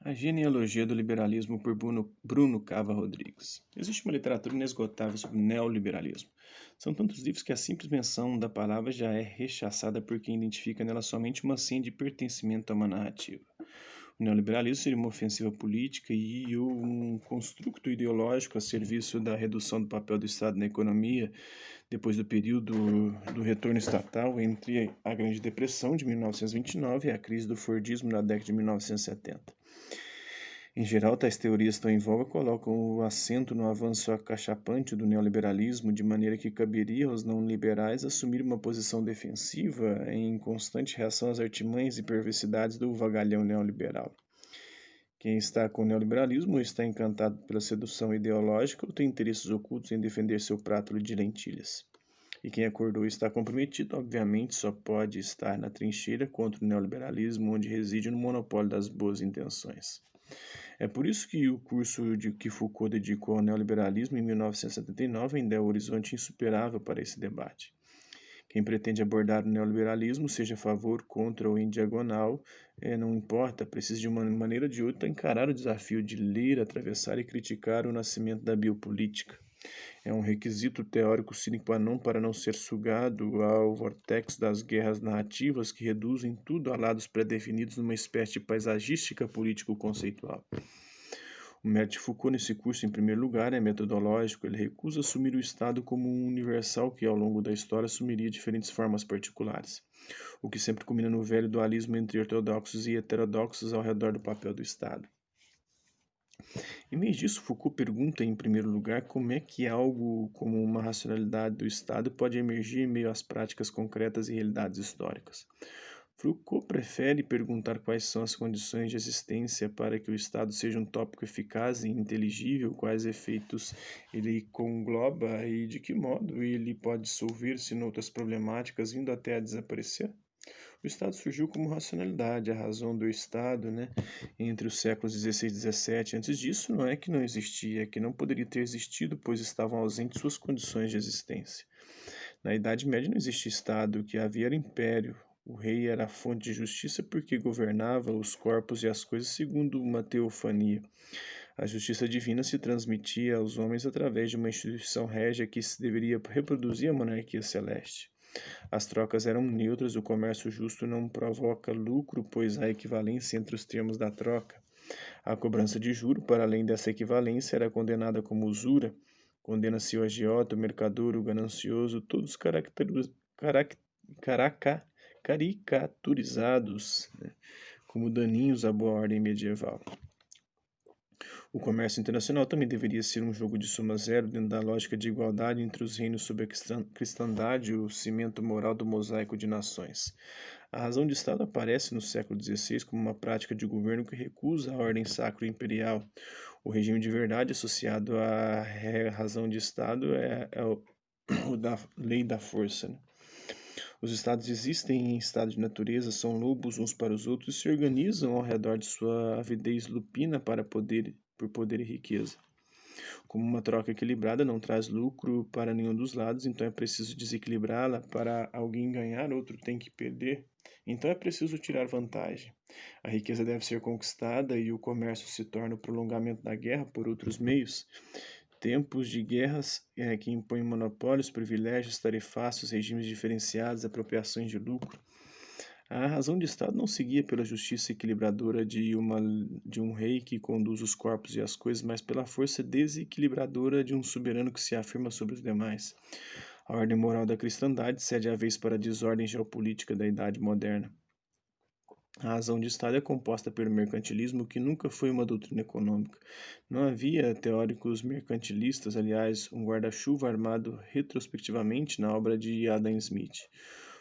A genealogia do liberalismo por Bruno Cava Rodrigues. Existe uma literatura inesgotável sobre o neoliberalismo. São tantos livros que a simples menção da palavra já é rechaçada por quem identifica nela somente uma senha de pertencimento a uma narrativa. O neoliberalismo seria uma ofensiva política e um construto ideológico a serviço da redução do papel do Estado na economia depois do período do retorno estatal entre a Grande Depressão de 1929 e a crise do Fordismo na década de 1970. Em geral, tais teorias estão em voga colocam o acento no avanço acachapante do neoliberalismo, de maneira que caberia aos não-liberais assumir uma posição defensiva em constante reação às artimanhas e perversidades do vagalhão neoliberal. Quem está com o neoliberalismo ou está encantado pela sedução ideológica ou tem interesses ocultos em defender seu prato de lentilhas. E quem acordou e está comprometido, obviamente, só pode estar na trincheira contra o neoliberalismo, onde reside no monopólio das boas intenções. É por isso que o curso que Foucault dedicou ao neoliberalismo em 1979 ainda é um horizonte insuperável para esse debate. Quem pretende abordar o neoliberalismo, seja a favor, contra ou em diagonal, não importa, precisa de uma maneira ou de outra encarar o desafio de ler, atravessar e criticar o nascimento da biopolítica. É um requisito teórico sine qua non para não ser sugado ao vortex das guerras narrativas que reduzem tudo a lados pré-definidos numa espécie de paisagística político-conceitual. O mérito de Foucault nesse curso, em primeiro lugar, é metodológico. Ele recusa assumir o Estado como um universal que, ao longo da história, assumiria diferentes formas particulares, o que sempre culmina no velho dualismo entre ortodoxos e heterodoxos ao redor do papel do Estado. Em vez disso, Foucault pergunta, em primeiro lugar, como é que algo como uma racionalidade do Estado pode emergir em meio às práticas concretas e realidades históricas. Foucault prefere perguntar quais são as condições de existência para que o Estado seja um tópico eficaz e inteligível, quais efeitos ele congloba e de que modo ele pode dissolver-se em outras problemáticas, vindo até a desaparecer. O Estado surgiu como racionalidade, a razão do Estado, entre os séculos XVI e XVII. Antes disso, não é que não existia, é que não poderia ter existido, pois estavam ausentes suas condições de existência. Na Idade Média não existia Estado, o que havia era império. O rei era a fonte de justiça porque governava os corpos e as coisas segundo uma teofania. A justiça divina se transmitia aos homens através de uma instituição régia que se deveria reproduzir a monarquia celeste. As trocas eram neutras, o comércio justo não provoca lucro, pois há equivalência entre os termos da troca. A cobrança de juro, para além dessa equivalência, era condenada como usura. Condena-se o agiota, o mercador, o ganancioso, todos caricaturizados, como daninhos à boa ordem medieval. O comércio internacional também deveria ser um jogo de soma zero dentro da lógica de igualdade entre os reinos sob a cristandade, o cimento moral do mosaico de nações. A razão de Estado aparece no século XVI como uma prática de governo que recusa a ordem sacro-imperial. O regime de verdade associado à razão de Estado é o da lei da força. Os estados existem em estado de natureza, são lobos uns para os outros e se organizam ao redor de sua avidez lupina por poder e riqueza. Como uma troca equilibrada não traz lucro para nenhum dos lados, então é preciso desequilibrá-la. Para alguém ganhar, outro tem que perder. Então é preciso tirar vantagem. A riqueza deve ser conquistada e o comércio se torna o prolongamento da guerra por outros meios. Tempos de guerras que impõem monopólios, privilégios, tarifácios, regimes diferenciados, apropriações de lucro. A razão de Estado não seguia pela justiça equilibradora de um rei que conduz os corpos e as coisas, mas pela força desequilibradora de um soberano que se afirma sobre os demais. A ordem moral da cristandade cede a vez para a desordem geopolítica da Idade Moderna. A razão de Estado é composta pelo mercantilismo, que nunca foi uma doutrina econômica. Não havia teóricos mercantilistas, aliás, um guarda-chuva armado retrospectivamente na obra de Adam Smith.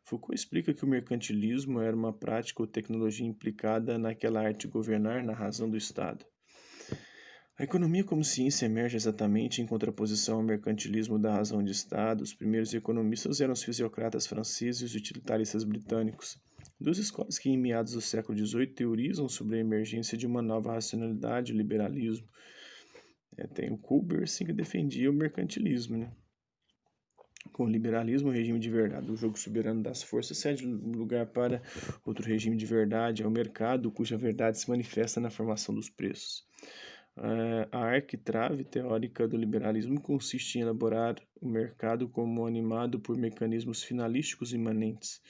Foucault explica que o mercantilismo era uma prática ou tecnologia implicada naquela arte de governar na razão do Estado. A economia como ciência emerge exatamente em contraposição ao mercantilismo da razão de Estado. Os primeiros economistas eram os fisiocratas franceses e os utilitaristas britânicos. Duas escolas que, em meados do século XVIII, teorizam sobre a emergência de uma nova racionalidade, o liberalismo. Tem o Coolberg, que defendia o mercantilismo. Com o liberalismo, o regime de verdade, o jogo soberano das forças, cede lugar para outro regime de verdade, é o mercado, cuja verdade se manifesta na formação dos preços. A arquitrave teórica do liberalismo consiste em elaborar o mercado como animado por mecanismos finalísticos imanentes.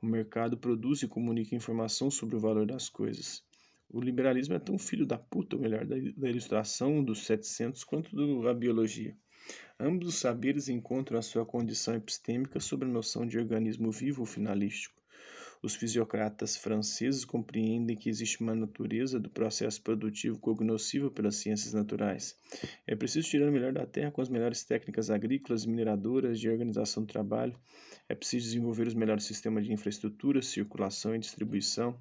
O mercado produz e comunica informação sobre o valor das coisas. O liberalismo é tão filho da puta, ou melhor, da ilustração dos 700, quanto da biologia. Ambos os saberes encontram a sua condição epistêmica sob a noção de organismo vivo ou finalístico. Os fisiocratas franceses compreendem que existe uma natureza do processo produtivo cognoscível pelas ciências naturais. É preciso tirar o melhor da terra com as melhores técnicas agrícolas e mineradoras de organização do trabalho. É preciso desenvolver os melhores sistemas de infraestrutura, circulação e distribuição.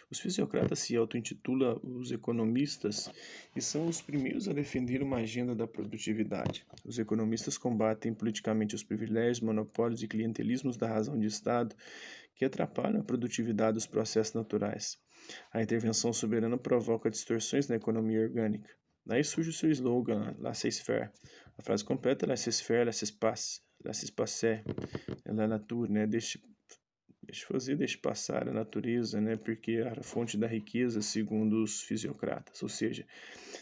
Os fisiocratas se auto-intitulam os economistas e são os primeiros a defender uma agenda da produtividade. Os economistas combatem politicamente os privilégios, monopólios e clientelismos da razão de Estado que atrapalham a produtividade dos processos naturais. A intervenção soberana provoca distorções na economia orgânica. Daí surge o seu slogan, laissez-faire. A frase completa é laissez-faire, laissez-passer, laissez-passer, la nature, né? Deixe fazer, deixe passar a natureza, né? Porque é a fonte da riqueza, segundo os fisiocratas. Ou seja,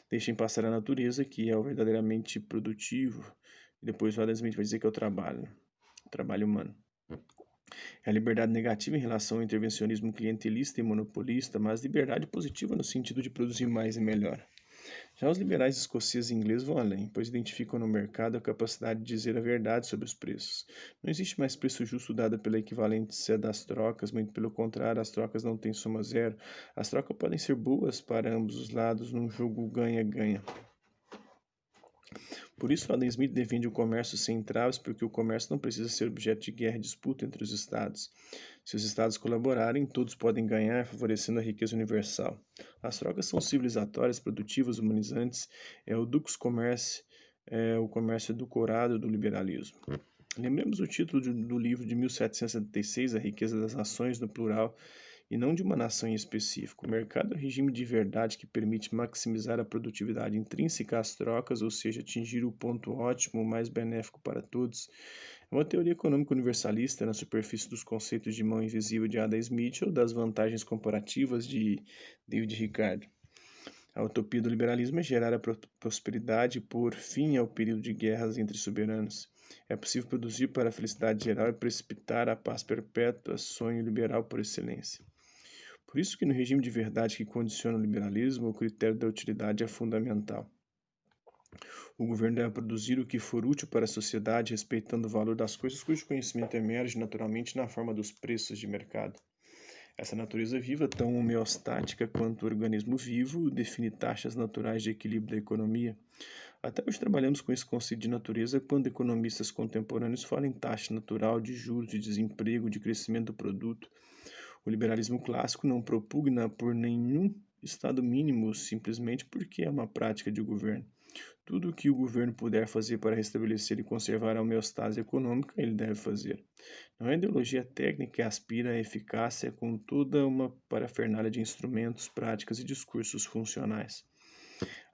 deixem passar a natureza, que é o verdadeiramente produtivo, e depois vai dizer que é o trabalho humano. É a liberdade negativa em relação ao intervencionismo clientelista e monopolista, mas liberdade positiva no sentido de produzir mais e melhor. Já os liberais escoceses e ingleses vão além, pois identificam no mercado a capacidade de dizer a verdade sobre os preços. Não existe mais preço justo dado pela equivalência das trocas, muito pelo contrário, as trocas não têm soma zero. As trocas podem ser boas para ambos os lados num jogo ganha-ganha. Por isso, Adam Smith defende o comércio sem traves, porque o comércio não precisa ser objeto de guerra e disputa entre os estados. Se os estados colaborarem, todos podem ganhar, favorecendo a riqueza universal. As trocas são civilizatórias, produtivas, humanizantes. É o dux commerce, é o comércio edulcorado do liberalismo. Lembremos o título do livro de 1776, A Riqueza das Nações, no plural, e não de uma nação em específico. O mercado é um regime de verdade que permite maximizar a produtividade intrínseca às trocas, ou seja, atingir o ponto ótimo, mais benéfico para todos. É uma teoria econômica universalista na superfície dos conceitos de mão invisível de Adam Smith ou das vantagens comparativas de David Ricardo. A utopia do liberalismo é gerar a prosperidade e pôr fim ao período de guerras entre soberanos. É possível produzir para a felicidade geral e precipitar a paz perpétua, sonho liberal por excelência. Por isso que no regime de verdade que condiciona o liberalismo, o critério da utilidade é fundamental. O governo deve produzir o que for útil para a sociedade, respeitando o valor das coisas cujo conhecimento emerge naturalmente na forma dos preços de mercado. Essa natureza viva, tão homeostática quanto o organismo vivo, define taxas naturais de equilíbrio da economia. Até hoje trabalhamos com esse conceito de natureza quando economistas contemporâneos falam em taxa natural de juros, de desemprego, de crescimento do produto. O liberalismo clássico não propugna por nenhum estado mínimo simplesmente porque é uma prática de governo. Tudo o que o governo puder fazer para restabelecer e conservar a homeostase econômica, ele deve fazer. Não é ideologia técnica que aspira à eficácia com toda uma parafernália de instrumentos, práticas e discursos funcionais.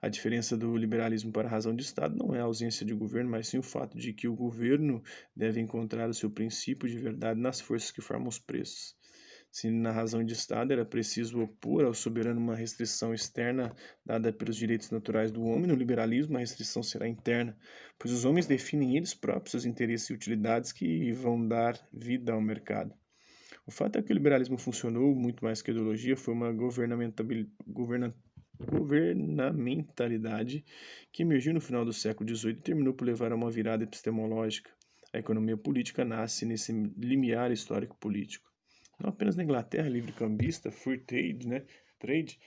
A diferença do liberalismo para a razão de Estado não é a ausência de governo, mas sim o fato de que o governo deve encontrar o seu princípio de verdade nas forças que formam os preços. Se na razão de Estado era preciso opor ao soberano uma restrição externa dada pelos direitos naturais do homem, no liberalismo a restrição será interna, pois os homens definem eles próprios seus interesses e utilidades que vão dar vida ao mercado. O fato é que o liberalismo funcionou muito mais que a ideologia, foi uma governamentalidade que emergiu no final do século XVIII e terminou por levar a uma virada epistemológica. A economia política nasce nesse limiar histórico-político. Não apenas na Inglaterra livre-cambista, free trade,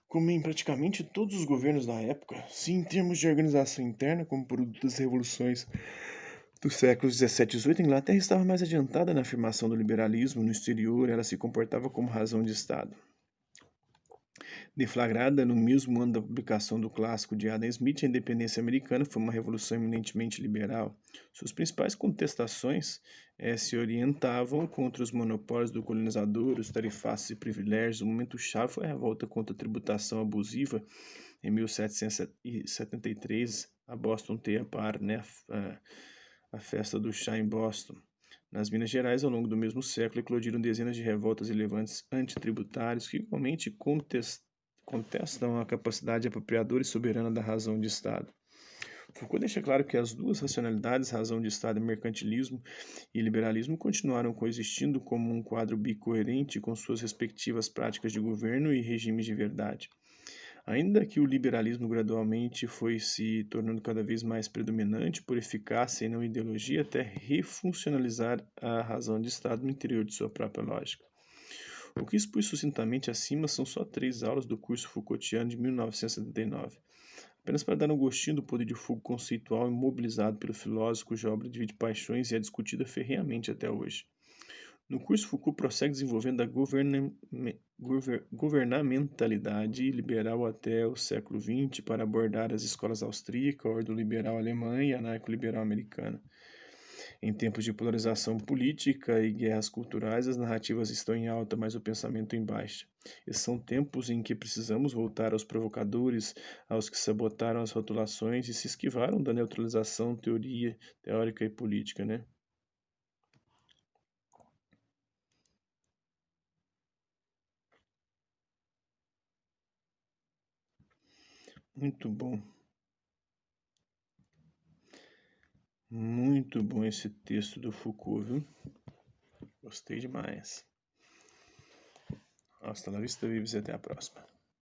como em praticamente todos os governos da época, sim em termos de organização interna, como produto das revoluções dos séculos XVII e XVIII, a Inglaterra estava mais adiantada na afirmação do liberalismo. No exterior, ela se comportava como razão de Estado. Deflagrada no mesmo ano da publicação do clássico de Adam Smith, a independência americana foi uma revolução eminentemente liberal. Suas principais contestações se orientavam contra os monopólios do colonizador, os tarifaços e privilégios. O momento-chave foi a revolta contra a tributação abusiva em 1773, a Boston Tea Party, né? a festa do chá em Boston. Nas Minas Gerais, ao longo do mesmo século, eclodiram dezenas de revoltas e levantes antitributários que igualmente contestam a capacidade apropriadora e soberana da razão de Estado. Foucault deixa claro que as duas racionalidades, razão de Estado, mercantilismo e liberalismo, continuaram coexistindo como um quadro bicoerente com suas respectivas práticas de governo e regimes de verdade. Ainda que o liberalismo gradualmente foi se tornando cada vez mais predominante por eficácia e não ideologia, até refuncionalizar a razão de Estado no interior de sua própria lógica. O que expus sucintamente acima são só 3 aulas do curso Foucaultiano de 1979, apenas para dar um gostinho do poder de fogo conceitual imobilizado pelo filósofo cuja obra divide paixões e é discutida ferrenhamente até hoje. No curso, Foucault prossegue desenvolvendo a governamentalidade liberal até o século XX para abordar as escolas austríaca, ordo-liberal alemã e anarco-liberal americana. Em tempos de polarização política e guerras culturais, as narrativas estão em alta, mas o pensamento em baixa. Esses são tempos em que precisamos voltar aos provocadores, aos que sabotaram as rotulações e se esquivaram da neutralização teórica e política, né? Muito bom. Muito bom esse texto do Foucault, viu? Gostei demais. Hasta la vista, vives, e até a próxima.